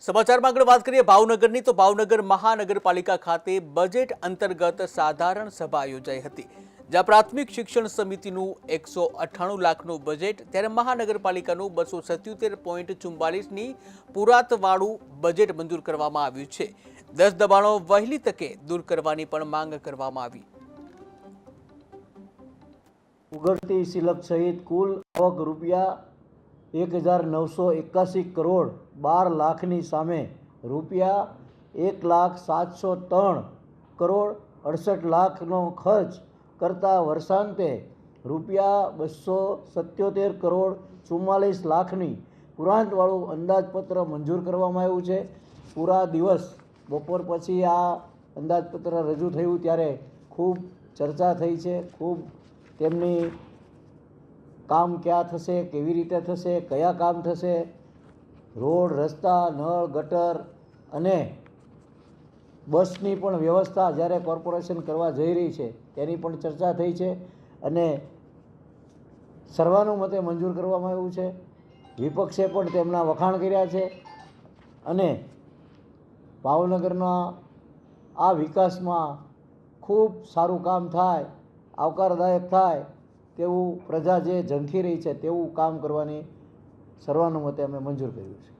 સમાચારમાં આગળ વાત કરીએ ભાવનગરની તો ભાવનગર મહાનગરપાલિકા ખાતે બજેટ અંતર્ગત સાધારણ સભા યોજાઈ હતી, જ્યાં પ્રાથમિક શિક્ષણ સમિતિનું 198 લાખનું બજેટ ત્યારે મહાનગરપાલિકાનું 277.44ની પુરાતવાળું બજેટ મંજૂર કરવામાં આવ્યું છે। 10 દબાણો વહેલી તકે દૂર કરવાની પણ માંગ કરવામાં આવી। ઉગડતી સિલક સહિત કુલ આવક રૂપિયા 1981 કરોડ 12 લાખની સામે રૂપિયા 1,703 કરોડ 68 લાખનો ખર્ચ કરતા વર્ષાંતે રૂપિયા 277 કરોડ 44 લાખની પુરાંતવાળું અંદાજપત્ર મંજૂર કરવામાં આવ્યું છે। પૂરા દિવસ બપોર પછી આ અંદાજપત્ર રજૂ થયું ત્યારે ખૂબ ચર્ચા થઈ છે। ખૂબ તેમની કામ ક્યાં થશે, કેવી રીતે થશે, કયા કામ થશે, રોડ, રસ્તા, નળ, ગટર અને બસની પણ વ્યવસ્થા જ્યારે કોર્પોરેશન કરવા જઈ રહી છે તેની પણ ચર્ચા થઈ છે અને સર્વાનુમતે મંજૂર કરવામાં આવ્યું છે। વિપક્ષે પણ તેમના વખાણ કર્યા છે અને ભાવનગરના આ વિકાસમાં ખૂબ સારું કામ થાય, આવકારદાયક થાય તેવું પ્રજા જે ઝંખી રહી છે તેવું કામ કરવાની સર્વાનુમતે અમે મંજૂર કર્યું છે।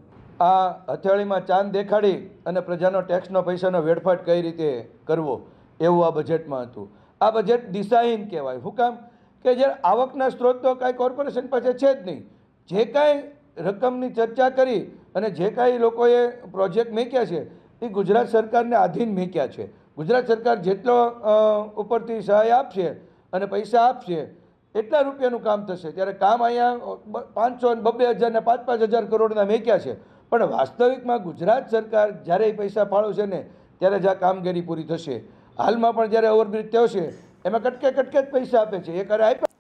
આ હથેળીમાં ચાંદ દેખાડી અને પ્રજાનો ટેક્સનો પૈસાનો વેડફાટ કઈ રીતે કરવો એવું આ બજેટમાં હતું। આ બજેટ દિશાહીન કહેવાય। શું કામ કે જ્યારે આવકના સ્ત્રોત તો કાંઈ કોર્પોરેશન પાસે છે જ નહીં। જે કાંઈ રકમની ચર્ચા કરી અને જે કાંઈ લોકોએ પ્રોજેક્ટ મૂક્યા છે એ ગુજરાત સરકારને આધીન મૂક્યા છે। ગુજરાત સરકાર જેટલો ઉપરથી સહાય આપશે અને પૈસા આપશે એટલા રૂપિયાનું કામ થશે। ત્યારે કામ અહીંયા 500 અને 2,000 ને 5,000 કરોડના મેક્યા છે, પણ વાસ્તવિકમાં ગુજરાત સરકાર જ્યારે એ પૈસા ફાળવશે ને ત્યારે જ આ કામગીરી પૂરી થશે। હાલમાં પણ જ્યારે ઓવરબ્રિજ થયો છે એમાં કટકે જ પૈસા આપે છે। એ કરે આપ્યા